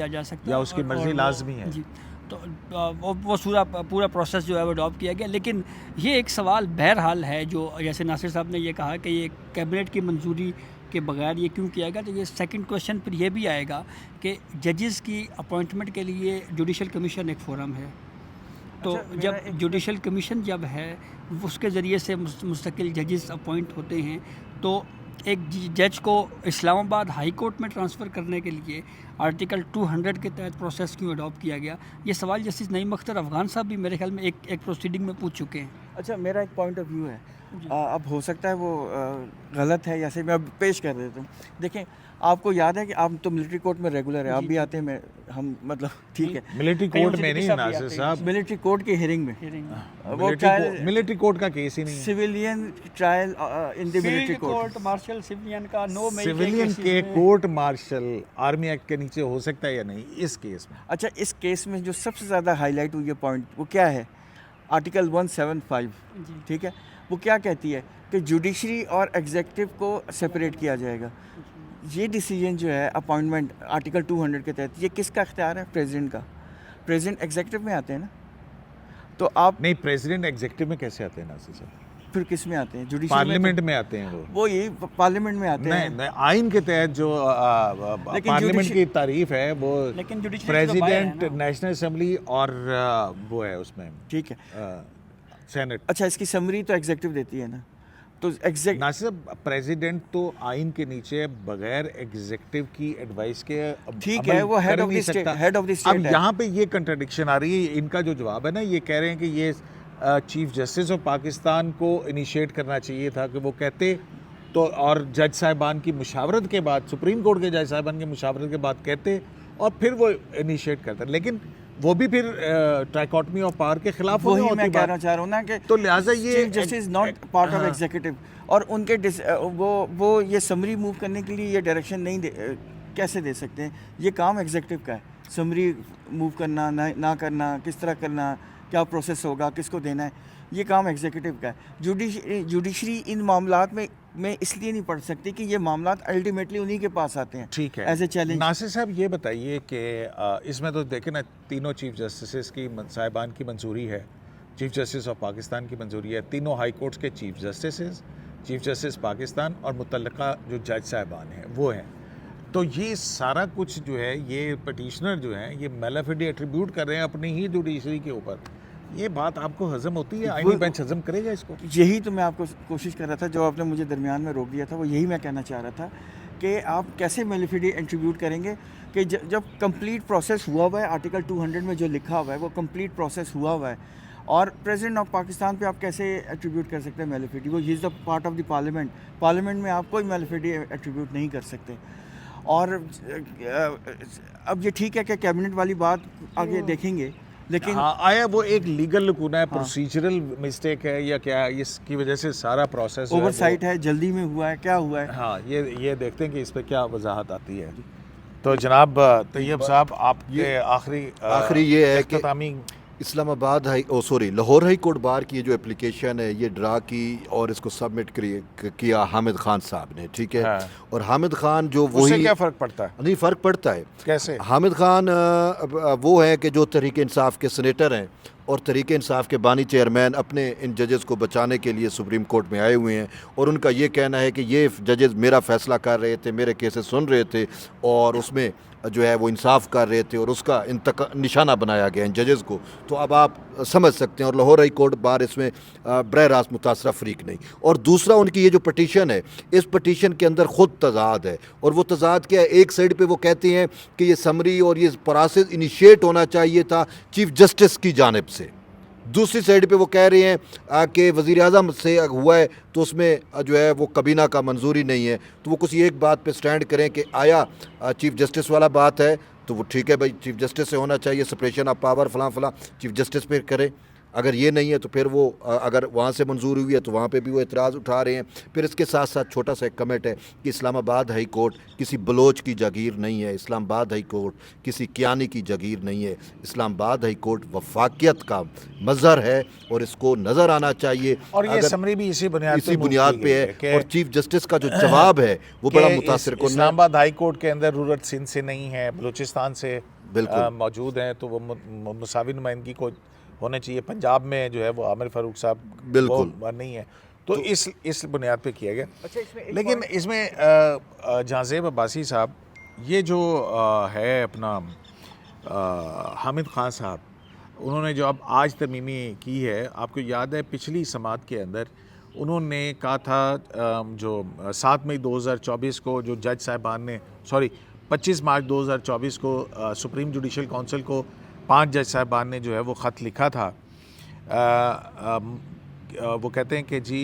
جا سکتا یا اس کی مرضی لازمی ہے. جی, تو وہ پورا پروسیس جو ہے وہ اڈاپٹ کیا گیا. لیکن یہ ایک سوال بہرحال ہے جو جیسے ناصر صاحب نے یہ کہا کہ یہ کیبنٹ کی منظوری کے بغیر یہ کیوں کیا گیا. تو یہ سیکنڈ کویشچن پھر یہ بھی آئے گا کہ ججز کی اپوائنٹمنٹ کے لیے جوڈیشل کمیشن ایک فورم ہے. تو جب جوڈیشل کمیشن جب ہے اس کے ذریعے سے مستقل ججز اپوائنٹ ہوتے ہیں, تو ایک جج کو اسلام آباد ہائی کورٹ میں ٹرانسفر کرنے کے لیے آرٹیکل 200 کے تحت پروسیس کیوں اڈاپٹ کیا گیا. یہ سوال جسٹس نعیم اختر افغان صاحب بھی میرے خیال میں ایک پروسیڈنگ میں پوچھ چکے ہیں. اچھا, میرا ایک پوائنٹ آف ویو ہے, اب ہو سکتا ہے وہ غلط ہے, یا سے میں اب پیش کر دیتا ہوں. دیکھیں, آپ کو یاد ہے کہ آپ تو ملٹری کورٹ میں ریگولر ہیں, آپ بھی آتے ہیں, ہم مطلب ٹھیک ہے ملٹری کورٹ میں نہیں ناصر صاحب, ملٹری کورٹ کی ہیئرنگ میں ملٹری کورٹ کا کیس ہی نہیں ہے. سویلین ٹرائل ان دی ملٹری کورٹ, مارشل سویلین کا سویلین کے کورٹ مارشل آرمی ایکٹ کے نیچے ہو سکتا ہے یا نہیں اس کیس میں. اچھا, اس کیس میں جو سب سے زیادہ ہائی لائٹ ہوئی ہے پوائنٹ وہ کیا ہے, آرٹیکل 175, ٹھیک ہے, وہ کیا کہتی ہے کہ جوڈیشری اور ایگزیکٹو کو سپریٹ کیا جائے گا. یہ ڈیسیجن جو ہے اپوائنٹمنٹ آرٹیکل 200 کے تحت, یہ کس کا اختیار ہے؟ پریزیڈنٹ کا. پریزیڈنٹ ایگزیکٹو میں آتے ہیں نا, تو آپ نہیں, پریزیڈنٹ ایگزیکٹو میں کیسے آتے ہیں ناصر صاحب؟ پھر کس میں آتے ہیں؟ جوڈیشری پارلیمنٹ میں آتے ہیں. وہ یہی پارلیمنٹ میں آتے ہیں. نہیں, آئین کے تحت جو پارلیمنٹ کی تعریف ہے وہ پریزیڈنٹ, نیشنل اسمبلی اور وہ ہے اس میں, ٹھیک ہے, سینٹ. اچھا, اس کی سمری تو ایگزیکٹو دیتی ہے نا. تو ناصر, پریزیڈنٹ تو آئین کے نیچے بغیر ایگزیکٹو کی ایڈوائس کے ٹھیک ہے, وہ ہیڈ آف دی اسٹیٹ ہے. اب یہاں پہ یہ کنٹرڈکشن آ رہی ہے. ان کا جو جواب ہے نا, یہ کہہ رہے ہیں کہ یہ چیف جسٹس آف پاکستان کو انیشیٹ کرنا چاہیے تھا کہ وہ کہتے تو, اور جج صاحبان کی مشاورت کے بعد, سپریم کورٹ کے جج صاحبان کی مشاورت کے بعد کہتے, اور پھر وہ انیشیٹ کرتے. لیکن وہ بھی پھر ٹرائکوٹمی آف پاور کے خلاف وہی میں کہنا چاہ رہا ہوں نا کہ تو لہٰذا یہ chief justice not part of executive, اور ان کے وہ یہ سمری موو کرنے کے لیے یہ ڈائریکشن نہیں کیسے دے سکتے ہیں. یہ کام ایگزیکٹو کا ہے, سمری موو کرنا نہ کرنا, کس طرح کرنا, کیا پروسیس ہوگا, کس کو دینا ہے. یہ کام ایگزیکٹو کا ہے. جوڈیشری ان معاملات میں اس لیے نہیں پڑھ سکتی کہ یہ معاملات الٹیمیٹلی انہی کے پاس آتے ہیں. ٹھیک ہے. As a challenge. ناصر صاحب یہ بتائیے کہ اس میں تو دیکھیں نا تینوں چیف جسٹسز کی صاحبان کی منظوری ہے, چیف جسٹس آف پاکستان کی منظوری ہے, تینوں ہائی کورٹس کے chief justices, chief justice Pakistan اور متعلقہ جو جج صاحبان ہیں وہ ہیں. تو یہ سارا کچھ جو ہے یہ پٹیشنر جو ہیں یہ میلافیڈی ایٹریبیوٹ کر رہے ہیں اپنی ہی جوڈیشری کے اوپر. یہ بات آپ کو ہضم ہوتی ہے؟ آئینی بینچ ہضم کرے گا اس کو؟ یہی تو میں آپ کو کوشش کر رہا تھا, جو آپ نے مجھے درمیان میں روک دیا تھا, وہ یہی میں کہنا چاہ رہا تھا کہ آپ کیسے میلافیڈی ایٹریبیوٹ کریں گے کہ جب کمپلیٹ پروسیس ہوا ہوا ہے, آرٹیکل 200 میں جو لکھا ہوا ہے وہ کمپلیٹ پروسیس ہوا ہوا ہے, اور پریزیڈنٹ آف پاکستان پہ آپ کیسے ایٹریبیوٹ کر سکتے ہیں میلافیڈی؟ وہ ہی is the part of the parliament میں آپ کوئی میلافیڈی ایٹریبیوٹ نہیں کر سکتے. اور اب یہ ٹھیک ہے کہ کیبنٹ والی بات آگے دیکھیں گے, لیکن آیا وہ ایک لیگل لکونہ ہے, پروسیجرل مسٹیک ہے یا کیا ہے, اس کی وجہ سے سارا پروسیس اوور سائٹ ہے, جلدی میں ہوا ہے, کیا ہوا ہے؟ ہاں یہ دیکھتے ہیں کہ اس پہ کیا وضاحت آتی ہے. تو جناب طیب صاحب آپ کے آخری یہ ہے کہ اسلام آباد لاہور ہائی کورٹ بار کی جو اپلیکیشن ہے یہ ڈرا کی اور اس کو سبمٹ کیا حامد خان صاحب نے, ٹھیک ہے. اور حامد خان جو وہی کیا فرق پڑتا ہے؟ نہیں فرق پڑتا ہے. کیسے؟ حامد خان وہ ہیں کہ جو تحریک انصاف کے سینیٹر ہیں اور تحریک انصاف کے بانی چیئرمین اپنے ان ججز کو بچانے کے لیے سپریم کورٹ میں آئے ہوئے ہیں, اور ان کا یہ کہنا ہے کہ یہ ججز میرا فیصلہ کر رہے تھے, میرے کیسز سن رہے تھے اور اس میں جو ہے وہ انصاف کر رہے تھے, اور اس کا نشانہ بنایا گیا ان ججز کو. تو اب آپ سمجھ سکتے ہیں, اور لاہور ہائی کورٹ بار اس میں براہ راست متاثرہ فریق نہیں. اور دوسرا ان کی یہ جو پٹیشن ہے, اس پٹیشن کے اندر خود تضاد ہے, اور وہ تضاد کیا ہے؟ ایک سائڈ پہ وہ کہتے ہیں کہ یہ سمری اور یہ پروسیس انیشیٹ ہونا چاہیے تھا چیف جسٹس کی جانب سے, دوسری سائڈ پہ وہ کہہ رہے ہیں کہ وزیر اعظم سے ہوا ہے تو اس میں جو ہے وہ کابینہ کا منظوری نہیں ہے. تو وہ کچھ ایک بات پہ سٹینڈ کریں کہ آیا چیف جسٹس والا بات ہے تو وہ ٹھیک ہے بھائی, چیف جسٹس سے ہونا چاہیے, سپریشن آف پاور فلاں چیف جسٹس پہ کریں. اگر یہ نہیں ہے تو پھر وہ اگر وہاں سے منظوری ہوئی ہے تو وہاں پہ بھی وہ اعتراض اٹھا رہے ہیں. پھر اس کے ساتھ ساتھ چھوٹا سا ایک کمنٹ ہے کہ اسلام آباد ہائی کورٹ کسی بلوچ کی جاگیر نہیں ہے, اسلام آباد ہائی کورٹ کسی کیانی کی جاگیر نہیں ہے. اسلام آباد ہائی کورٹ وفاقیت کا مظہر ہے اور اس کو نظر آنا چاہیے, اور یہ سمری بھی اسی بنیاد پہ ہے. اور چیف جسٹس کا جو جواب ہے وہ بڑا متاثر کن ہے. اسلام آباد ہائی کورٹ کے اندر رورت سندھ سے نہیں ہے, بلوچستان سے موجود ہیں, تو وہ مساوی نمائندگی کو ہونے چاہیے. پنجاب میں جو ہے وہ عامر فاروق صاحب بالکل نہیں ہے, تو اس بنیاد پہ کیا گیا. لیکن اس میں جہاں عباسی صاحب یہ جو ہے اپنا حامد خان صاحب, انہوں نے جو اب آج ترمیمی کی ہے, آپ کو یاد ہے پچھلی سماعت کے اندر انہوں نے کہا تھا جو 7 مئی 2024 کو جو جج صاحبان نے 25 مارچ 2024 کو سپریم جوڈیشل کونسل کو 5 جج صاحبان نے جو ہے وہ خط لکھا تھا. وہ کہتے ہیں کہ جی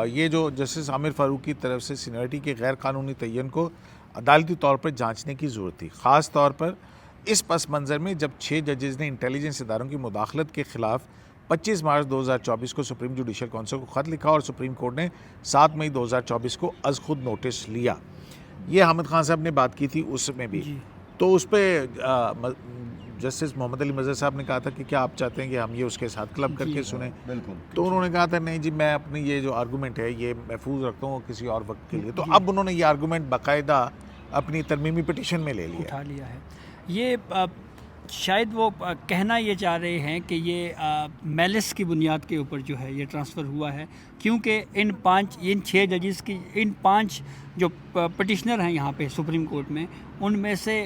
یہ جو جسٹس عامر فاروق کی طرف سے سینئرٹی کے غیر قانونی تعین کو عدالتی طور پر جانچنے کی ضرورت تھی, خاص طور پر اس پس منظر میں جب 6 ججز نے انٹیلیجنس اداروں کی مداخلت کے خلاف 25 مارچ 2024 کو سپریم جوڈیشل کونسل کو خط لکھا اور سپریم کورٹ نے 7 مئی 2024 کو از خود نوٹس لیا. یہ حامد خان صاحب نے بات کی تھی اس میں بھی. تو اس پہ جسٹس محمد علی مظہر صاحب نے کہا تھا کہ کیا آپ چاہتے ہیں کہ ہم یہ اس کے ساتھ کلب کر کے سنیں؟ تو انہوں نے کہا تھا نہیں جی, میں اپنی یہ جو آرگومنٹ ہے یہ محفوظ رکھتا ہوں کسی اور وقت کے لیے. تو اب انہوں نے یہ آرگومنٹ باقاعدہ اپنی ترمیمی پٹیشن میں لے لیا ہے. یہ شاید وہ کہنا یہ چاہ رہے ہیں کہ یہ میلس کی بنیاد کے اوپر جو ہے یہ ٹرانسفر ہوا ہے, کیونکہ ان 6 ججز کی ان 5 جو پٹیشنر ہیں یہاں پہ سپریم کورٹ میں, ان میں سے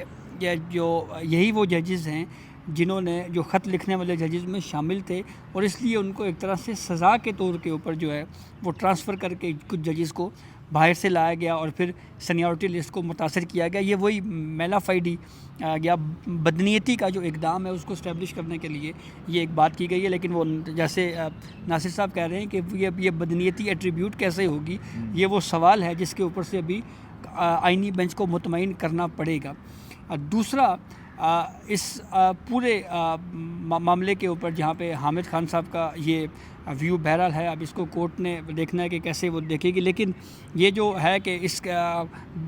جو یہی وہ ججز ہیں جنہوں نے جو خط لکھنے والے ججز میں شامل تھے, اور اس لیے ان کو ایک طرح سے سزا کے طور کے اوپر جو ہے وہ ٹرانسفر کر کے کچھ ججز کو باہر سے لایا گیا اور پھر سینیورٹی لسٹ کو متاثر کیا گیا. یہ وہی میلافائڈی یا بدنیتی کا جو اقدام ہے اس کو اسٹیبلش کرنے کے لیے یہ ایک بات کی گئی ہے. لیکن وہ جیسے ناصر صاحب کہہ رہے ہیں کہ یہ بدنیتی ایٹریبیوٹ کیسے ہوگی, یہ وہ سوال ہے جس کے اوپر سے ابھی آئینی بینچ کو مطمئن کرنا پڑے گا. دوسرا اس پورے معاملے کے اوپر جہاں پہ حامد خان صاحب کا یہ ویو بہرحال ہے, اب اس کو کورٹ نے دیکھنا ہے کہ کیسے وہ دیکھے گی. لیکن یہ جو ہے کہ اس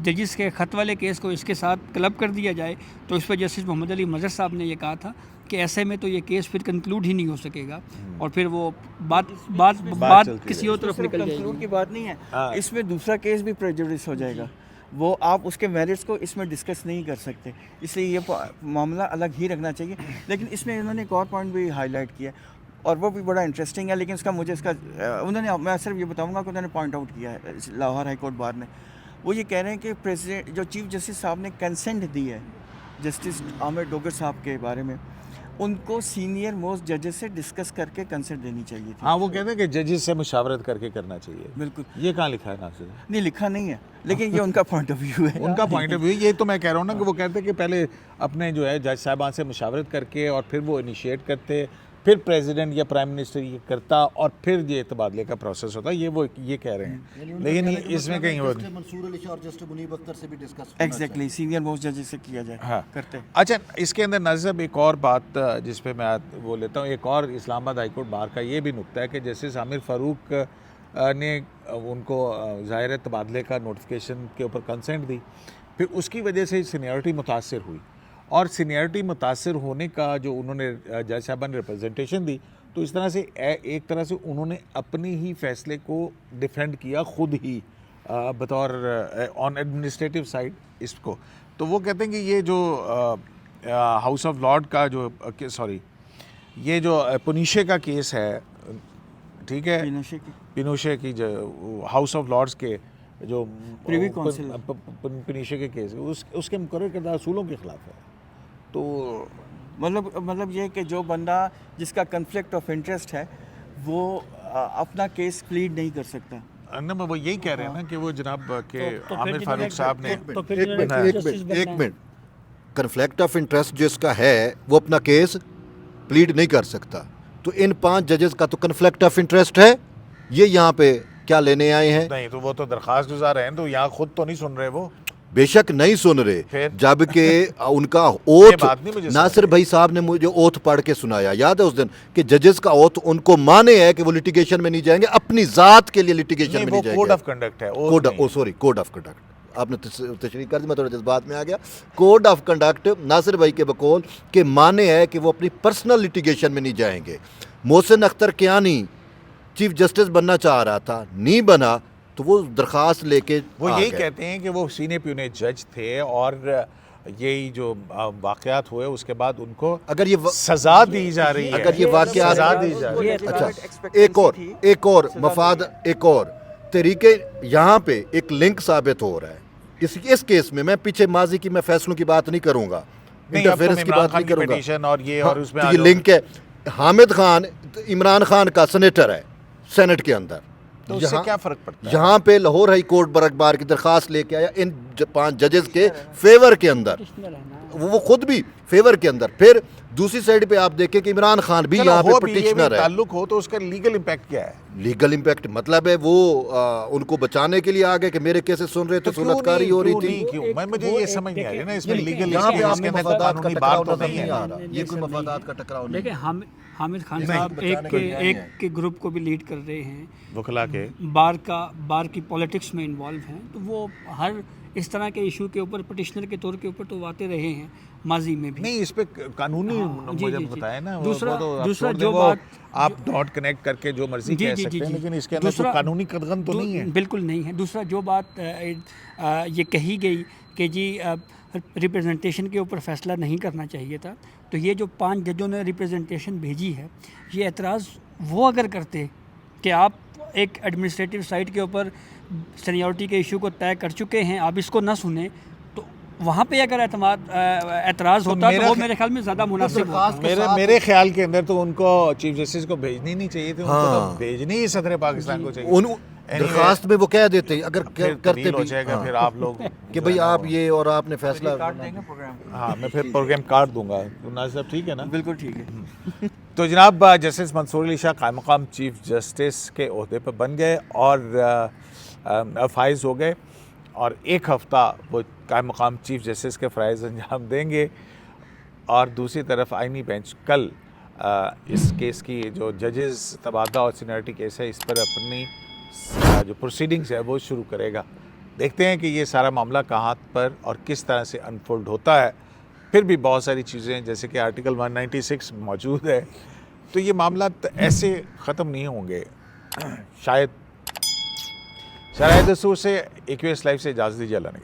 ججز کے خط والے کیس کو اس کے ساتھ کلب کر دیا جائے, تو اس پہ جسٹس محمد علی مظہر صاحب نے یہ کہا تھا کہ ایسے میں تو یہ کیس پھر کنکلوڈ ہی نہیں ہو سکے گا اور پھر وہ بات کسی اور طرف نکل جائے کنکلوڈ گی. کی بات نہیں ہے, اس میں دوسرا کیس بھی پریجوڈس ہو جائے گا, وہ آپ اس کے میرٹس کو اس میں ڈسکس نہیں کر سکتے, اس لیے یہ معاملہ الگ ہی رکھنا چاہیے. لیکن اس میں انہوں نے ایک اور پوائنٹ بھی ہائی لائٹ کیا اور وہ بھی بڑا انٹرسٹنگ ہے, لیکن اس کا مجھے انہوں نے, میں صرف یہ بتاؤں گا کہ انہوں نے پوائنٹ آؤٹ کیا ہے لاہور ہائی کورٹ بار نے. وہ یہ کہہ رہے ہیں کہ پریزیڈنٹ جو چیف جسٹس صاحب نے کنسنٹ دی ہے جسٹس عامر ڈوگر صاحب کے بارے میں, ان کو سینئر موسٹ ججز سے ڈسکس کر کے کنسنٹ دینی چاہیے تھی. ہاں وہ کہتے ہیں کہ ججز سے مشاورت کر کے کرنا چاہیے. بالکل, یہ کہاں لکھا ہے ناصر؟ نہیں لکھا نہیں ہے, لیکن یہ ان کا پوائنٹ آف ویو ہے. ان کا پوائنٹ آف ویو, یہ تو میں کہہ رہا ہوں نا کہ وہ کہتے ہیں کہ پہلے اپنے جو ہے جج صاحبان سے مشاورت کر کے اور پھر وہ انیشیٹ کرتے, پھر پریزیڈنٹ یا پرائم منسٹر یہ کرتا اور پھر یہ تبادلے کا پروسیس ہوتا. یہ وہ یہ کہہ رہے ہیں, لیکن اس میں کہیں منصور علی شاہ اور جسٹس منیب اختر سے بھی ڈسکس ایگزیکٹلی سینئر موسٹ ججز سے کیا جائے کرتے. اچھا, اس کے اندر ناظر صاحب ایک اور بات جس پہ میں وہ لیتا ہوں, ایک اور اسلام آباد ہائی کورٹ بار کا یہ بھی نکتہ ہے کہ جسٹس عامر فاروق نے ان کو ظاہر تبادلے کا نوٹیفیکیشن کے اوپر کنسنٹ دی, پھر اس کی وجہ سے سینیورٹی متاثر ہوئی, اور سینیورٹی متاثر ہونے کا جو انہوں نے جج صاحبان نے ریپرزنٹیشن دی, تو اس طرح سے ایک طرح سے انہوں نے اپنے ہی فیصلے کو ڈیفینڈ کیا خود ہی بطور آن ایڈمنسٹریٹو سائڈ اس کو. تو وہ کہتے ہیں کہ یہ جو ہاؤس آف لارڈ کا جو یہ جو پونیشے کا کیس ہے, ٹھیک ہے, پینوشے کی جو ہاؤس آف لارڈز کے جو پریوی کونسل پینوشے کے کیس اس کے مقرر کردہ اصولوں کے خلاف ہے. تو مطلب یہ کہ جو بندہ جس کا کنفلکٹ آف انٹرسٹ ہے وہ اپنا کیس پلیڈ نہیں کر سکتا. وہ یہی کہہ رہے ہیں نا کہ وہ جناب کہ عامر فاروق صاحب نے ایک منٹ, کنفلکٹ آف انٹرسٹ جس کا ہے وہ اپنا کیس پلیڈ نہیں کر سکتا, تو ان 5 ججز کا تو کنفلکٹ آف انٹرسٹ ہے. یہ یہاں پہ کیا لینے آئے ہیں؟ نہیں, تو وہ تو درخواست گزار ہیں, تو یہاں خود تو نہیں سن رہے, وہ بے شک نہیں سن رہے, جبکہ ان کا اوتھ ناصر بھائی صاحب نے مجھے اوتھ پڑھ کے سنایا, یاد ہے اس دن, کہ ججز کا اوتھ ان کو مانے ہے کہ وہ لٹیگیشن میں نہیں جائیں گے, اپنی ذات کے لیے لٹیگیشن میں نہیں جائیں گے. کوڈ آف کنڈکٹ ہے, کوڈ آف کنڈکٹ آپ نے تشریح کر دی, میں تھوڑا جذبات میں آ گیا. کوڈ آف کنڈکٹ ناصر بھائی کے بقول کہ مانے ہے کہ وہ اپنی پرسنل لٹیگیشن میں نہیں جائیں گے. محسن اختر کیانی چیف جسٹس بننا چاہ رہا تھا, نہیں بنا, تو وہ درخواست لے کے وہ یہی کہتے ہیں کہ وہ سینے پیونے جج تھے, اور یہی جو واقعات ہوئے اس کے بعد ان کو اگر یہ سزا دی جا رہی ہے, اگر یہ واقعات سزا دی جا رہی ہے. اچھا, ایک اور مفاد, ایک اور طریقے یہاں پہ ایک لنک ثابت ہو رہا ہے اس کیس میں. میں پیچھے ماضی کی میں فیصلوں کی بات نہیں کروں گا, انٹرفیئرنس کی بات نہیں کروں گا, اور یہ لنک ہے. حامد خان عمران خان کا سینیٹر ہے سینٹ کے اندر, تو اس سے کیا فرق پڑتا ہے؟ یہاں پہ لاہور ہائی کورٹ برکبار کی درخواست لے کے آیا ان 5 ججز کے فیور کے اندر, وہ خود بھی فیور کے اندر. پھر دوسری سائڈ پہ آپ دیکھیں کہ عمران خان بھی یہاں پہ پٹیشنر ہے. تعلق ہو تو اس کا لیگل امپیکٹ کیا ہے؟ لیگل امپیکٹ مطلب ہے وہ ان کو بچانے کے لیے آگے کہ میرے کیسے سن رہے تو صورتکاری ہو رہی تھی. مجھے یہ سمجھ نہیں آ رہی نا اس میں لیگل یہ کوئی مفادات کا ٹکراؤ نہیں. دیکھیں حامد خان صاحب ایک کے گروپ کو بھی لیڈ کر رہے ہیں, وکلا کے بار کی پولیٹکس میں انوالو ہیں, تو وہ ہر اس طرح کے ایشو کے اوپر پٹیشنر کے طور کے اوپر تو آتے رہے ہیں ماضی میں بھی. نہیں, اس پہ قانونی مجھے بتائے نا. دوسرا جو بات آپ ڈاٹ کنیکٹ کر کے جو مرضی کہہ سکتے ہیں, لیکن اس کے اندر تو قانونی قدغن تو نہیں ہے. بالکل نہیں ہے. دوسرا جو بات یہ کہی گئی کہ جی ریپرزنٹیشن کے اوپر فیصلہ نہیں کرنا چاہیے تھا, تو یہ جو 5 ججوں نے ریپرزنٹیشن بھیجی ہے, یہ اعتراض وہ اگر کرتے کہ آپ ایک ایڈمنسٹریٹو سائٹ کے اوپر سینیورٹی کے ایشو کو طے کر چکے ہیں, آپ اس کو نہ سنیں, تو وہاں پہ اگر اعتراض ہوتا تو وہ میرے خیال میں زیادہ مناسب ہوتا. میرے خیال کے اندر تو ان کو چیف جسٹس کو بھیجنی نہیں چاہیے تھی, ان کو تو بھیجنی ہی صدر پاکستان کو چاہیے. درخواست میں وہ کہہ دیتے اگر کرتے ہو جائے گا, پھر آپ لوگ کہ بھئی آپ یہ اور آپ نے فیصلہ. ہاں, میں پھر پروگرام کاٹ دوں گا. ناصر صاحب ٹھیک ہے نا؟ بالکل ٹھیک ہے. تو جناب جسٹس منصور علی شاہ قائم مقام چیف جسٹس کے عہدے پہ بن گئے اور فائز ہو گئے, اور 1 ہفتہ وہ قائم مقام چیف جسٹس کے فرائض انجام دیں گے. اور دوسری طرف آئینی بینچ کل اس کیس کی جو ججز تبادلہ اور سینیورٹی کیس ہے, اس پر اپنی جو پروسیڈنگز ہے وہ شروع کرے گا. دیکھتے ہیں کہ یہ سارا معاملہ کہاں پر اور کس طرح سے انفولڈ ہوتا ہے. پھر بھی بہت ساری چیزیں جیسے کہ آرٹیکل 196 موجود ہے، تو یہ معاملات ایسے ختم نہیں ہوں گے. شاید شرائط دستور سے AQS لائف سے اجازت دیجیے. اللہ نے